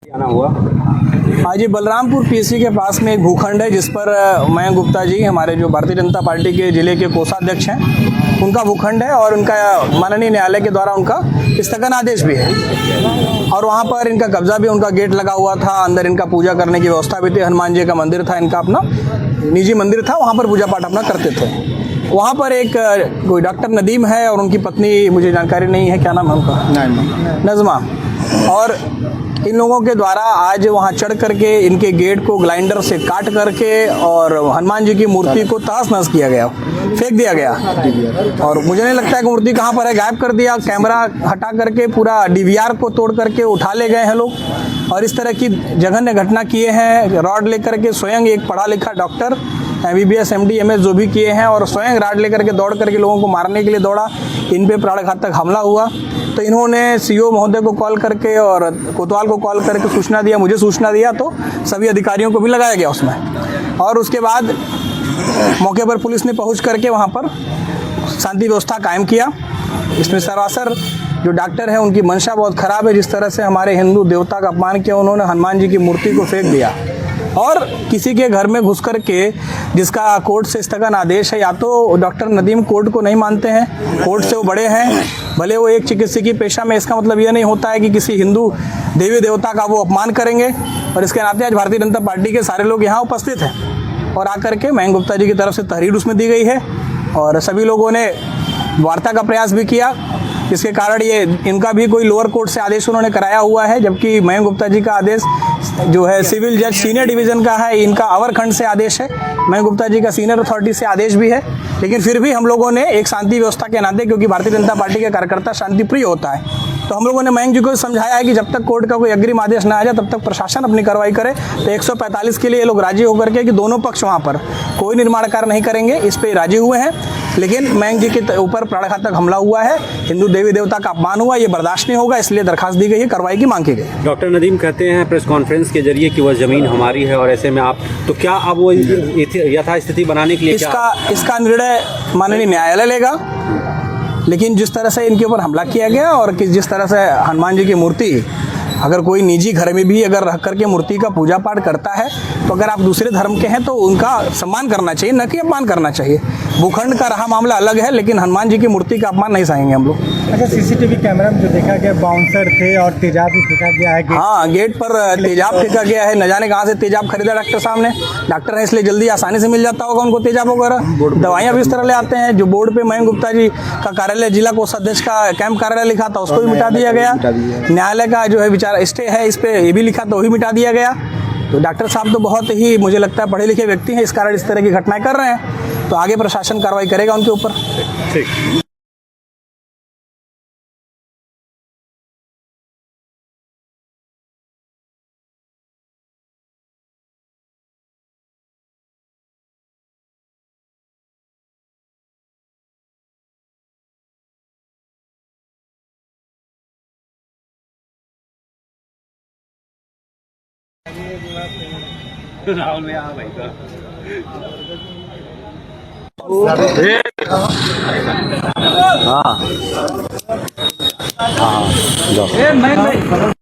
आना हुआ। हाँ जी, बलरामपुर पीएससी के पास में एक भूखंड है जिस पर मयंक गुप्ता जी हमारे जो भारतीय जनता पार्टी के जिले के कोषाध्यक्ष हैं, उनका भूखंड है और उनका माननीय न्यायालय के द्वारा उनका स्थगन आदेश भी है और वहाँ पर इनका कब्जा भी, उनका गेट लगा हुआ था, अंदर इनका पूजा करने की व्यवस्था भी थी। हनुमान जी का मंदिर था, इनका अपना निजी मंदिर था, वहाँ पर पूजा पाठ अपना करते थे। वहाँ पर एक कोई डॉक्टर नदीम है और उनकी पत्नी, मुझे जानकारी नहीं है क्या नाम है उनका, नज़मा, और इन लोगों के द्वारा आज वहाँ चढ़ करके इनके गेट को ग्राइंडर से काट करके और हनुमान जी की मूर्ति को तहस नहस किया गया, फेंक दिया गया। और मुझे नहीं लगता है कि मूर्ति कहाँ पर है, गायब कर दिया। कैमरा हटा करके पूरा डीवीआर को तोड़ करके उठा ले गए हैं लोग और इस तरह की जघन्य घटना किए हैं। रॉड लेकर के स्वयं एक पढ़ा लिखा डॉक्टर MBBS MD MS जो भी किए हैं और स्वयं रॉड लेकर के दौड़ करके लोगों को मारने के लिए दौड़ा, इन पे प्राणघातक हमला हुआ। तो इन्होंने CO महोदय को कॉल करके और कोतवाल को कॉल करके सूचना दिया, मुझे सूचना दिया, तो सभी अधिकारियों को भी लगाया गया उसमें। और उसके बाद मौके पर पुलिस ने पहुंच करके वहां पर शांति व्यवस्था कायम किया। इसमें सरासर जो डॉक्टर है उनकी मंशा बहुत खराब है। जिस तरह से हमारे हिंदू देवता का अपमान किया, उन्होंने हनुमान जी की मूर्ति को फेंक दिया और किसी के घर में घुस करके, जिसका कोर्ट से स्थगन आदेश है, या तो डॉक्टर नदीम कोर्ट को नहीं मानते हैं, कोर्ट से वो बड़े हैं, भले वो एक चिकित्सकीय पेशा में, इसका मतलब ये नहीं होता है कि किसी हिंदू देवी देवता का वो अपमान करेंगे। और इसके नाते आज भारतीय जनता पार्टी के सारे लोग यहाँ उपस्थित हैं और आकर के मयंक गुप्ता जी की तरफ से तहरीर उसमें दी गई है और सभी लोगों ने वार्ता का प्रयास भी किया, जिसके कारण ये इनका भी कोई लोअर कोर्ट से आदेश उन्होंने कराया हुआ है, जबकि मयंक गुप्ता जी का आदेश जो है सिविल जज सीनियर डिवीज़न का है, इनका अवर खंड से आदेश है। मयंक गुप्ता जी का सीनियर अथॉरिटी से आदेश भी है, लेकिन फिर भी हम लोगों ने एक शांति व्यवस्था के नाते, क्योंकि भारतीय जनता पार्टी का कार्यकर्ता शांति प्रिय होता है, तो हम लोगों ने मयंक जी को समझाया है कि जब तक कोर्ट का कोई अग्रिम आदेश ना आ जाए तब तक प्रशासन अपनी कार्रवाई करे। तो 145 के लिए ये लोग राजी होकर के कि दोनों पक्ष वहाँ पर कोई निर्माण कार्य नहीं करेंगे, इस पर राजी हुए हैं। लेकिन मयंक जी के ऊपर प्राणघातक हमला हुआ है, हिंदू देवी देवता का अपमान हुआ, ये बर्दाश्त नहीं होगा, इसलिए दरखास्त दी गई है, कार्रवाई की मांग की गई। डॉक्टर नदीम कहते हैं प्रेस कॉन्फ्रेंस के जरिए कि वह जमीन हमारी है और ऐसे में आप, तो क्या अब वो यथास्थिति बनाने के लिए इसका निर्णय माननीय न्यायालय लेगा। लेकिन जिस तरह से इनके ऊपर हमला किया गया और जिस तरह से हनुमान जी की मूर्ति, अगर कोई निजी घर में भी अगर रह करके मूर्ति का पूजा पाठ करता है, तो अगर आप दूसरे धर्म के हैं तो उनका सम्मान करना चाहिए, न कि अपमान करना चाहिए। भूखंड का रहा मामला अलग है, लेकिन हनुमान जी की मूर्ति का अपमान नहीं सहेंगे हम लोग। अच्छा, CCTV कैमरा में जो देखा गया बाउंसर थे और तेजाब भी फेंका गया है। हाँ, गेट पर तेजाब फेंका गया है, न जाने कहाँ से तेजाब खरीदा डॉक्टर साहब ने। डॉक्टर है इसलिए जल्दी आसानी से मिल जाता होगा उनको तेजाब वगैरह। दवाइयाँ भी इस तरह ले आते हैं। जो बोर्ड पे मयंक गुप्ता जी का कार्यालय, जिला कोषाध्यक्ष का कैंप कार्यालय लिखा था, उसको भी मिटा दिया गया। न्यायालय का जो है विचार स्टे है, इस पे ये भी लिखा था, वही मिटा दिया गया। तो डॉक्टर साहब तो बहुत ही, मुझे लगता है, पढ़े लिखे व्यक्ति हैं, इस कारण इस तरह की घटनाएं कर रहे हैं। तो आगे प्रशासन कार्रवाई करेगा उनके ऊपर। ठीक। राहुल में आ भाई तो हाँ हाँ